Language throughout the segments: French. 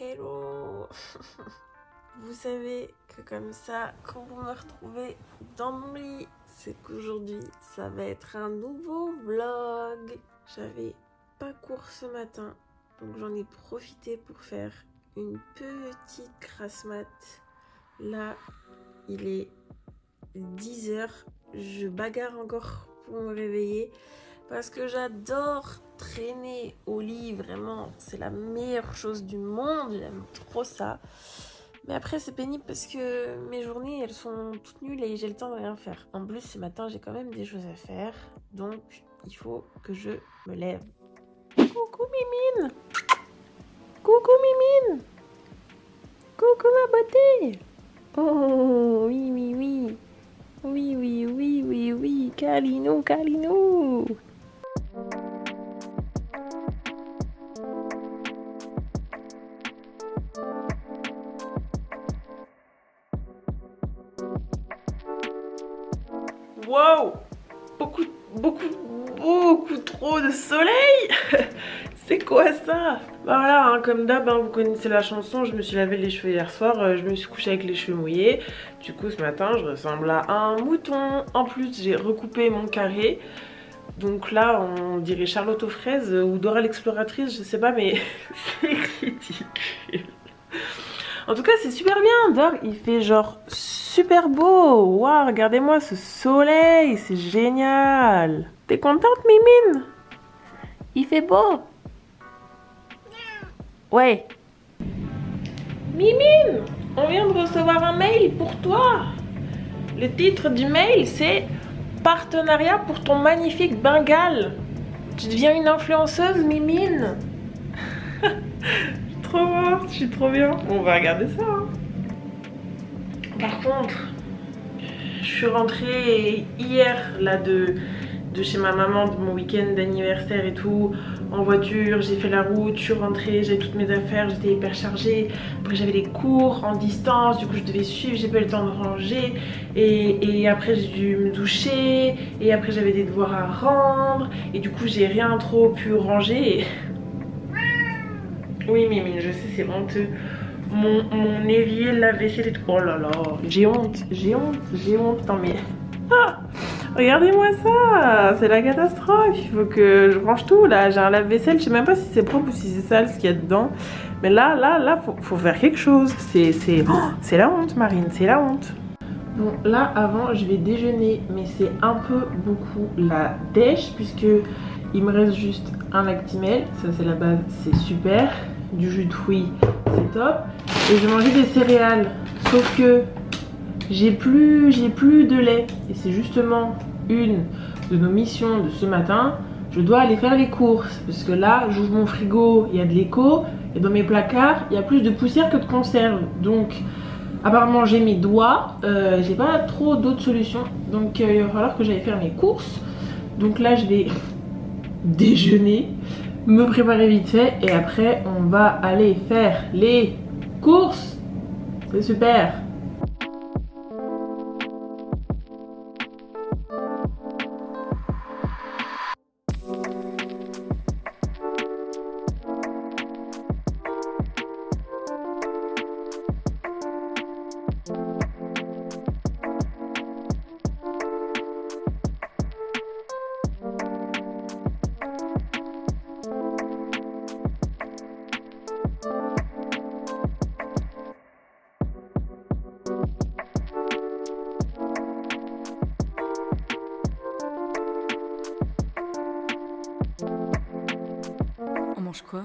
Hello. Vous savez que comme ça, quand vous me retrouvez dans mon lit, c'est qu'aujourd'hui, ça va être un nouveau vlog. J'avais pas cours ce matin, donc j'en ai profité pour faire une petite grasse mat. Là, il est 10 h. Je bagarre encore pour me réveiller parce que j'adore traîner au lit, vraiment. C'est la meilleure chose du monde, j'aime trop ça. Mais après, c'est pénible parce que mes journées, elles sont toutes nulles et j'ai le temps de rien faire. En plus, ce matin, j'ai quand même des choses à faire, donc il faut que je me lève. Coucou Mimine! Coucou Mimine! Coucou ma beauté! Oh oui, oui, oui! Oui, oui, oui, oui, oui! Câlinou, câlinou! Wow! Beaucoup trop de soleil! C'est quoi ça? Bah voilà, hein, comme d'hab, hein, vous connaissez la chanson, je me suis lavé les cheveux hier soir, je me suis couchée avec les cheveux mouillés. Du coup, ce matin, je ressemble à un mouton. En plus, j'ai recoupé mon carré. Donc là, on dirait Charlotte aux fraises ou Dora l'exploratrice, je sais pas, mais c'est ridicule. En tout cas, c'est super bien. Dehors, il fait genre super beau. Waouh, regardez-moi ce soleil, c'est génial. T'es contente, Mimine? Il fait beau. Ouais. Mimine, on vient de recevoir un mail pour toi. Le titre du mail, c'est Partenariat pour ton magnifique Bengale. Tu deviens une influenceuse, Mimine. Trop morte, je suis trop bien. On va regarder ça. Hein. Par contre, je suis rentrée hier là de chez ma maman, de mon week-end d'anniversaire et tout, en voiture, j'ai fait la route, je suis rentrée, j'avais toutes mes affaires, j'étais hyper chargée. Après j'avais les cours en distance, du coup je devais suivre, j'ai pas eu le temps de ranger. Et après j'ai dû me doucher, et après j'avais des devoirs à rendre, et du coup j'ai rien trop pu ranger. Oui Mimi, je sais, c'est honteux. Mon évier, lave-vaisselle et tout. Oh là là, j'ai honte. Non mais... Ah, regardez-moi ça, c'est la catastrophe. Il faut que je range tout là. J'ai un lave-vaisselle, je sais même pas si c'est propre ou si c'est sale ce qu'il y a dedans. Mais là, faut faire quelque chose. C'est la honte, Marine, c'est la honte. Bon, là, avant, je vais déjeuner, mais c'est un peu beaucoup la dèche, puisque il me reste juste un Actimel. Ça, c'est la base, c'est super. Du jus de fruits, c'est top. Et je vais manger des céréales. Sauf que j'ai plus de lait. Et c'est justement une de nos missions de ce matin. Je dois aller faire les courses. Parce que là, j'ouvre mon frigo, il y a de l'écho. Et dans mes placards, il y a plus de poussière que de conserve. Donc, à part manger mes doigts, j'ai pas trop d'autres solutions. Donc, il va falloir que j'aille faire mes courses. Donc là, je vais déjeuner, me préparer vite fait. Et après, on va aller faire les courses. C'est super. On mange quoi?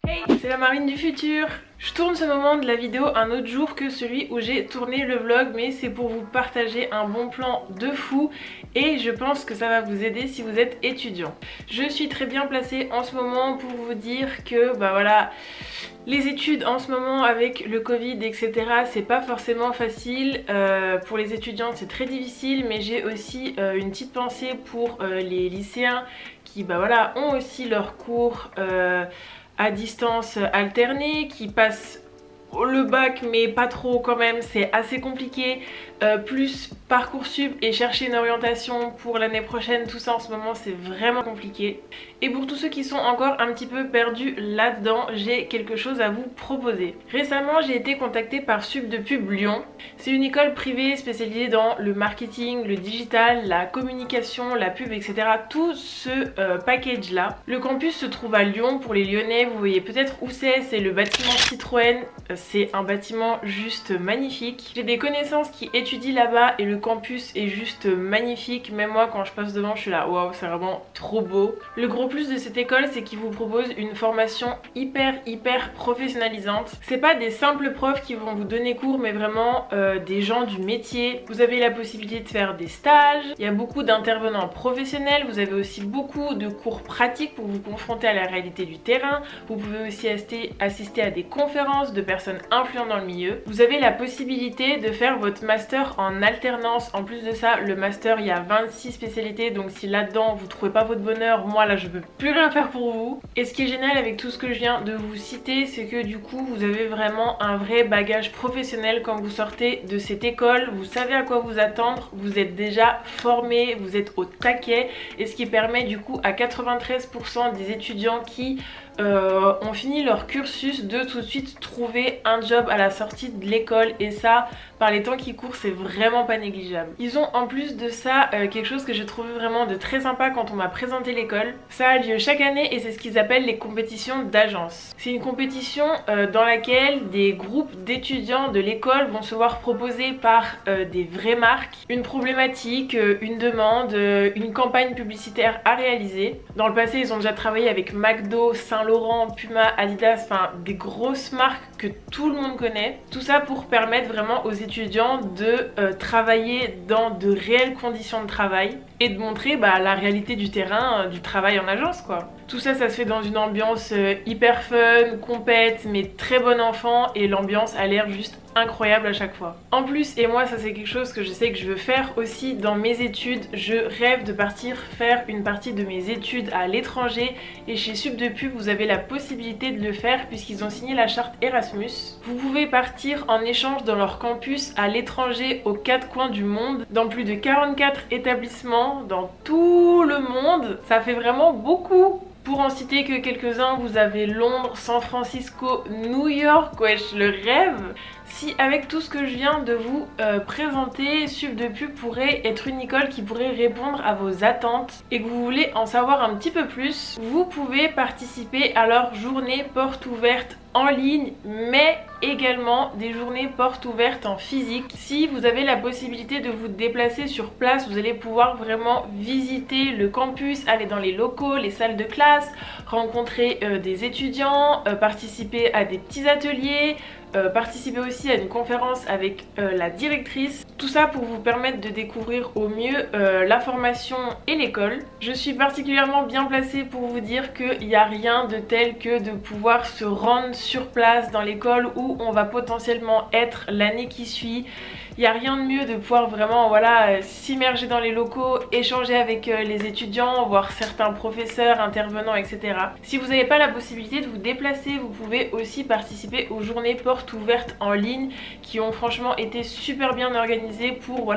Hey, c'est la Marine du futur. Je tourne ce moment de la vidéo un autre jour que celui où j'ai tourné le vlog, mais c'est pour vous partager un bon plan de fou et je pense que ça va vous aider si vous êtes étudiant. Je suis très bien placée en ce moment pour vous dire que bah voilà, les études en ce moment avec le Covid etc, c'est pas forcément facile. Pour les étudiants c'est très difficile, mais j'ai aussi une petite pensée pour les lycéens qui bah voilà, ont aussi leurs cours à distance alternée, qui passent le bac mais pas trop quand même, c'est assez compliqué, plus Parcoursup et chercher une orientation pour l'année prochaine, tout ça en ce moment c'est vraiment compliqué. Et pour tous ceux qui sont encore un petit peu perdus là-dedans, j'ai quelque chose à vous proposer. Récemment j'ai été contactée par Sup de Pub Lyon. C'est une école privée spécialisée dans le marketing, le digital, la communication, la pub etc. Tout ce package là. Le campus se trouve à Lyon. Pour les Lyonnais vous voyez peut-être où c'est le bâtiment Citroën. C'est un bâtiment juste magnifique. J'ai des connaissances qui étudient là-bas et le campus est juste magnifique. Même moi quand je passe devant je suis là waouh, c'est vraiment trop beau. Le gros plus de cette école c'est qu'ils vous proposent une formation hyper professionnalisante. C'est pas des simples profs qui vont vous donner cours mais vraiment des gens du métier. Vous avez la possibilité de faire des stages, il y a beaucoup d'intervenants professionnels, vous avez aussi beaucoup de cours pratiques pour vous confronter à la réalité du terrain. Vous pouvez aussi assister à des conférences de personnes influentes dans le milieu. Vous avez la possibilité de faire votre master en alternance. En plus de ça, le master il y a 26 spécialités, donc si là-dedans vous trouvez pas votre bonheur, moi là je peux plus rien faire pour vous. Et ce qui est génial avec tout ce que je viens de vous citer, c'est que du coup vous avez vraiment un vrai bagage professionnel quand vous sortez de cette école. Vous savez à quoi vous attendre, vous êtes déjà formé, vous êtes au taquet, et ce qui permet du coup à 93% des étudiants qui ont fini leur cursus de tout de suite trouver un job à la sortie de l'école, et ça par les temps qui courent c'est vraiment pas négligeable. Ils ont en plus de ça quelque chose que j'ai trouvé vraiment de très sympa quand on m'a présenté l'école. Ça a lieu chaque année et c'est ce qu'ils appellent les compétitions d'agence. C'est une compétition dans laquelle des groupes d'étudiants de l'école vont se voir proposer par des vraies marques une problématique, une demande, une campagne publicitaire à réaliser. Dans le passé ils ont déjà travaillé avec McDo, Saint-Laurent, Puma, Adidas, enfin des grosses marques que tout le monde connaît. Tout ça pour permettre vraiment aux étudiants de travailler dans de réelles conditions de travail et de montrer la réalité du terrain, du travail en agence quoi. Tout ça, ça se fait dans une ambiance hyper fun, compète, mais très bon enfant, et l'ambiance a l'air juste incroyable à chaque fois. En plus, et moi ça c'est quelque chose que je sais que je veux faire aussi dans mes études, je rêve de partir faire une partie de mes études à l'étranger, et chez Sup de Pub vous avez la possibilité de le faire puisqu'ils ont signé la charte Erasmus. Vous pouvez partir en échange dans leur campus à l'étranger aux 4 coins du monde, dans plus de 44 établissements dans tout le monde. Ça fait vraiment beaucoup. Pour en citer que quelques-uns, vous avez Londres, San Francisco, New York, wesh le rêve. Si avec tout ce que je viens de vous présenter, Sup de Pub pourrait être une école qui pourrait répondre à vos attentes et que vous voulez en savoir un petit peu plus, vous pouvez participer à leur journée porte ouverte en ligne, mais également des journées portes ouvertes en physique. Si vous avez la possibilité de vous déplacer sur place, vous allez pouvoir vraiment visiter le campus, aller dans les locaux, les salles de classe, rencontrer des étudiants, participer à des petits ateliers, participer aussi à une conférence avec la directrice. Tout ça pour vous permettre de découvrir au mieux la formation et l'école. Je suis particulièrement bien placée pour vous dire qu'il n'y a rien de tel que de pouvoir se rendre sur place dans l'école où on va potentiellement être l'année qui suit. Il n'y a rien de mieux de pouvoir vraiment s'immerger dans les locaux, échanger avec les étudiants, voir certains professeurs, intervenants, etc. Si vous n'avez pas la possibilité de vous déplacer, vous pouvez aussi participer aux journées portes ouvertes en ligne qui ont franchement été super bien organisées pour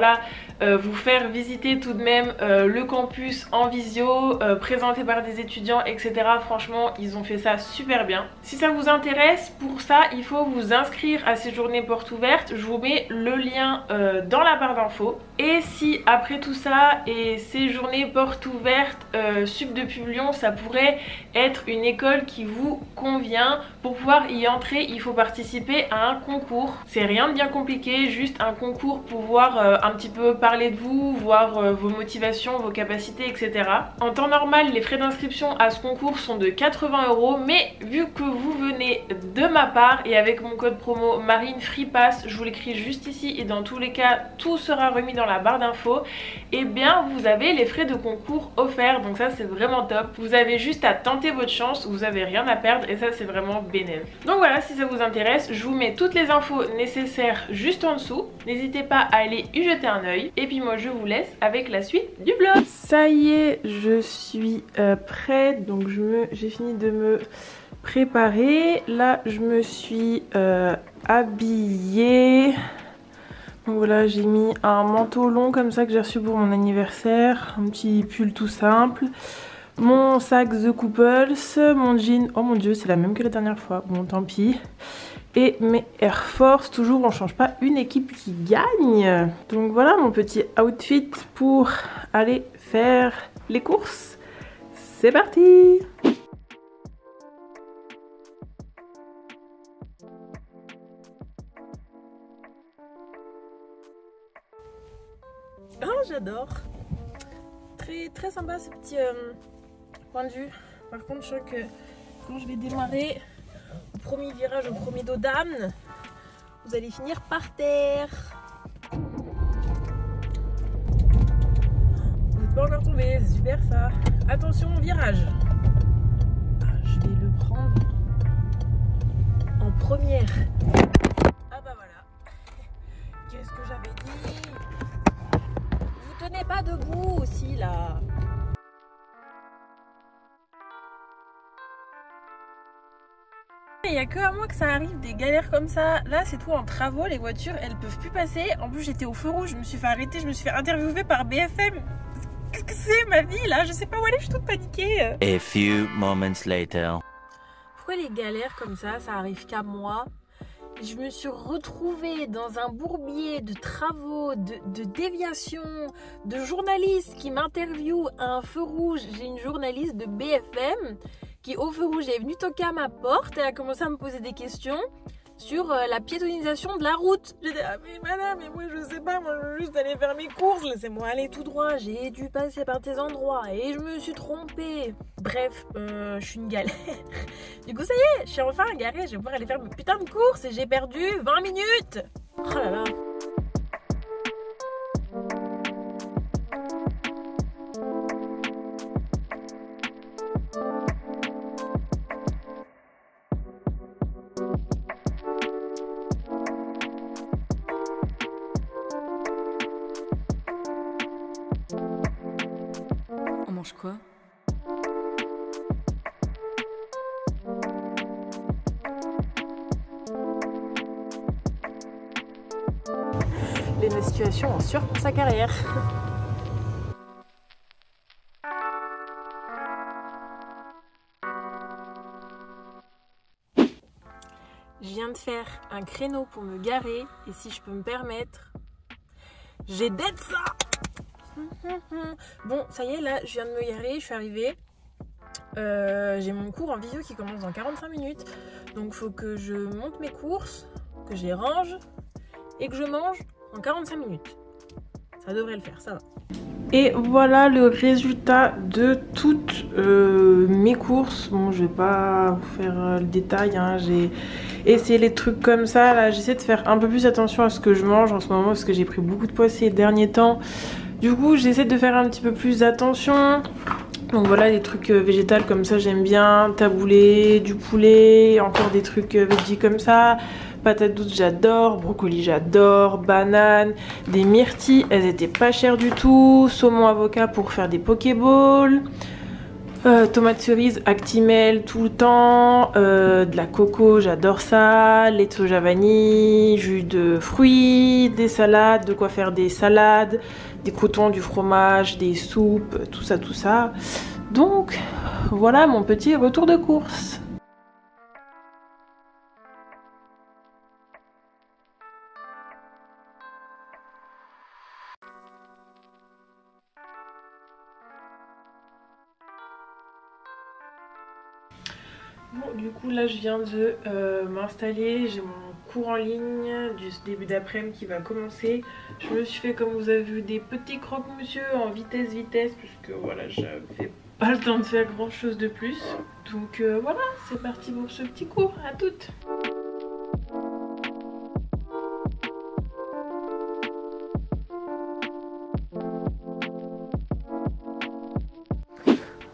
vous faire visiter tout de même le campus en visio, présenté par des étudiants, etc. Franchement, ils ont fait ça super bien. Si ça vous intéresse, pour ça, il faut vous inscrire à ces journées portes ouvertes. Je vous mets le lien dans la barre d'infos. Et si après tout ça et ces journées portes ouvertes, Sup de Pub Lyon, ça pourrait être une école qui vous convient, Pour pouvoir y entrer, il faut participer à un concours. C'est rien de bien compliqué, juste un concours pour voir un petit peu parler de vous, voir vos motivations, vos capacités, etc. En temps normal, les frais d'inscription à ce concours sont de 80 €, mais vu que vous venez de ma part et avec mon code promo MarineFreePass, je vous l'écris juste ici et dans tous les cas, tout sera remis dans la barre d'infos, et bien vous avez les frais de concours offerts, donc ça c'est vraiment top. Vous avez juste à tenter votre chance, vous avez rien à perdre et ça c'est vraiment bénéfique. Donc voilà, si ça vous intéresse, je vous mets toutes les infos nécessaires juste en dessous. N'hésitez pas à aller y jeter un œil. Et puis moi je vous laisse avec la suite du vlog. Ça y est, je suis prête. Donc j'ai fini de me préparer. Là je me suis habillée. Donc voilà, j'ai mis un manteau long comme ça que j'ai reçu pour mon anniversaire. Un petit pull tout simple. Mon sac The Couples, mon jean, oh mon dieu c'est la même que la dernière fois, bon tant pis. Et mes Air Force, toujours on change pas une équipe qui gagne. Donc voilà mon petit outfit pour aller faire les courses. C'est parti! Oh j'adore! Très sympa ce petit point de vue. Par contre je crois que quand je vais démarrer au premier virage, au premier dos d'âne, vous allez finir par terre. Vous n'êtes pas encore tombé, c'est super ça. Attention virage. Je vais le prendre en première. Ah bah voilà. Qu'est-ce que j'avais dit? Vous tenez pas debout aussi là. Il n'y a que à moi que ça arrive des galères comme ça. Là c'est tout en travaux, les voitures elles peuvent plus passer. En plus j'étais au feu rouge, je me suis fait arrêter, je me suis fait interviewer par BFM. Qu'est-ce que c'est ma vie là? Je sais pas où aller, je suis toute paniquée. A few moments later. Pourquoi les galères comme ça arrive qu'à moi? Je me suis retrouvée dans un bourbier de travaux, de déviations, de journalistes qui m'interviewent à un feu rouge. J'ai une journaliste de BFM qui au feu rouge est venue toquer à ma porte et a commencé à me poser des questions sur la piétonisation de la route. J'ai dit ah mais madame, mais moi je sais pas, moi je veux juste aller faire mes courses, laissez-moi aller tout droit, j'ai dû passer par tes endroits et je me suis trompée. Bref, je suis une galère. Du coup ça y est, je suis enfin garée, je vais pouvoir aller faire mes putains de courses et j'ai perdu 20 minutes. Oh là là. On mange quoi? Les situations en sur sa carrière. Je viens de faire un créneau pour me garer et si je peux me permettre, j'ai d'être ça. Bon, ça y est, là, je viens de me garer, je suis arrivée. J'ai mon cours en visio qui commence dans 45 minutes. Donc, il faut que je monte mes courses, que je les range et que je mange en 45 minutes. Ça devrait le faire, ça va. Et voilà le résultat de toutes mes courses. Bon, je vais pas vous faire le détail, hein. J'ai essayé les trucs comme ça. Là, j'essaie de faire un peu plus attention à ce que je mange en ce moment parce que j'ai pris beaucoup de poids ces derniers temps. Du coup, j'essaie de faire un petit peu plus attention. Donc voilà, des trucs végétales comme ça, j'aime bien. Taboulé, du poulet, encore des trucs veggie comme ça. Patates douces, j'adore. Brocoli, j'adore. Bananes, des myrtilles, elles étaient pas chères du tout. Saumon avocat pour faire des pokéballs. Tomates cerises, Actimel tout le temps. De la coco, j'adore ça. Lait de soja vanille, jus de fruits, des salades, de quoi faire des salades, des croûtons, du fromage, des soupes, tout ça, tout ça. Donc voilà mon petit retour de course. Bon, du coup là je viens de m'installer, j'ai mon cours en ligne du début d'après-midi qui va commencer. Je me suis fait, comme vous avez vu, des petits croque-monsieur en vitesse puisque voilà, j'avais pas le temps de faire grand chose de plus. Donc voilà, c'est parti pour ce petit cours, à toutes.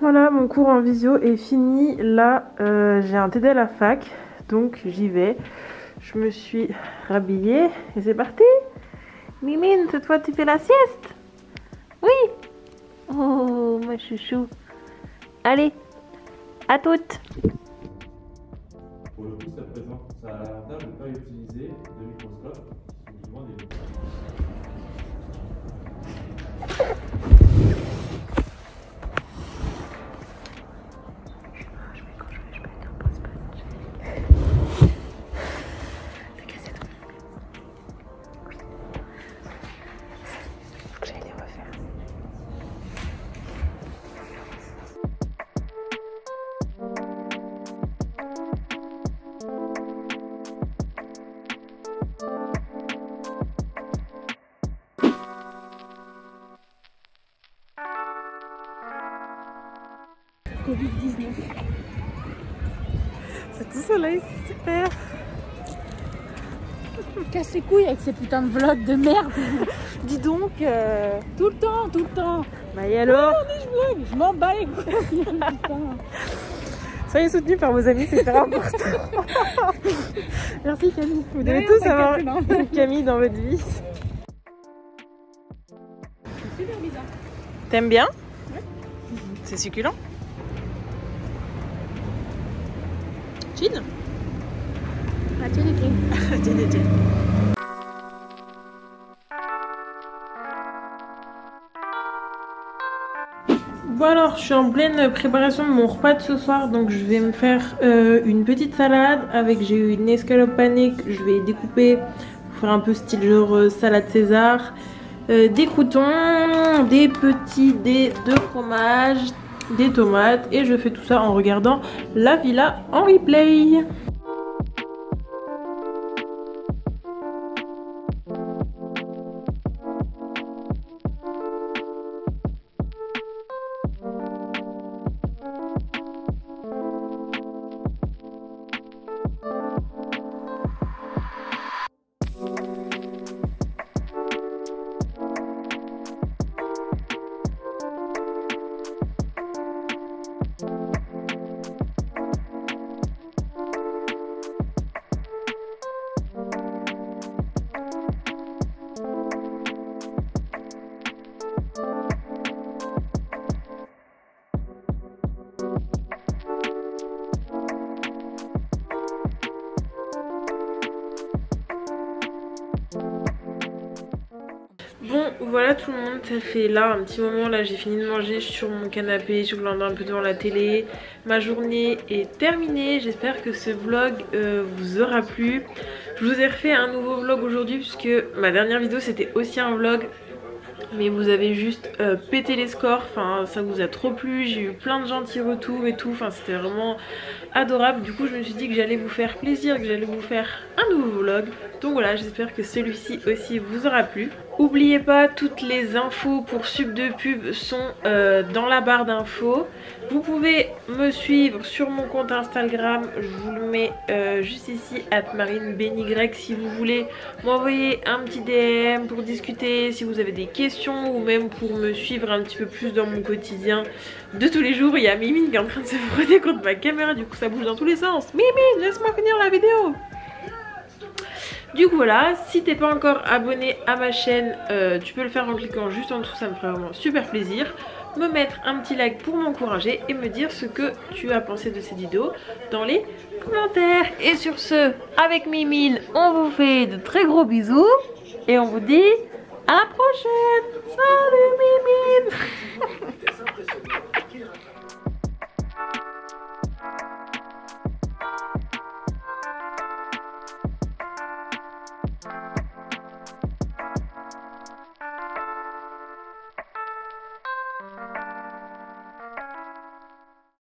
Voilà, mon cours en visio est fini. Là, j'ai un TD à la fac, donc j'y vais. Je me suis rhabillée et c'est parti. Mimine, cette fois tu fais la sieste? Oui. Oh, ma chouchou. Allez, à toutes. Pour le coup, ça a l'avantage de ne pas utiliser de microscope, qui sont souvent des... Covid-19. C'est tout soleil, c'est super. Casse les couilles avec ces putains de vlogs de merde. Dis donc, Tout le temps, tout le temps. bah et alors? Je m'en bats les couilles. Putain. Soyez soutenus par vos amis, c'est super important. Merci Camille. Vous devez tous avoir Non. Camille dans votre vie. C'est super bizarre. T'aimes bien? Ouais. C'est succulent. Chin? Ah, tiens les clés. Tiens. Bon alors, je suis en pleine préparation de mon repas de ce soir, donc je vais me faire une petite salade avec, j'ai eu une escalope panée que je vais découper pour faire un peu style genre salade César, des croûtons, des petits dés de fromage, des tomates, et je fais tout ça en regardant la villa en replay. Bon voilà tout le monde, ça fait là un petit moment, là j'ai fini de manger, je suis sur mon canapé, je glande un peu devant la télé. Ma journée est terminée, j'espère que ce vlog vous aura plu. Je vous ai refait un nouveau vlog aujourd'hui puisque ma dernière vidéo c'était aussi un vlog. Mais vous avez juste pété les scores, enfin ça vous a trop plu, j'ai eu plein de gentils retours et tout, enfin c'était vraiment adorable. Du coup je me suis dit que j'allais vous faire plaisir, que j'allais vous faire un nouveau vlog. Donc voilà, j'espère que celui-ci aussi vous aura plu. N'oubliez pas, toutes les infos pour sub de pub sont dans la barre d'infos. Vous pouvez me suivre sur mon compte Instagram, je vous le mets juste ici, @marinebenyy, si vous voulez m'envoyer un petit DM pour discuter, si vous avez des questions ou même pour me suivre un petit peu plus dans mon quotidien de tous les jours. Il y a Mimine qui est en train de se frotter contre ma caméra, du coup ça bouge dans tous les sens. Mimine, laisse-moi finir la vidéo. Du coup voilà, si t'es pas encore abonné à ma chaîne, tu peux le faire en cliquant juste en dessous, ça me ferait vraiment super plaisir. Me mettre un petit like pour m'encourager et me dire ce que tu as pensé de cette vidéo dans les commentaires. Et sur ce, avec Mimine, on vous fait de très gros bisous et on vous dit à la prochaine. Salut Mimine.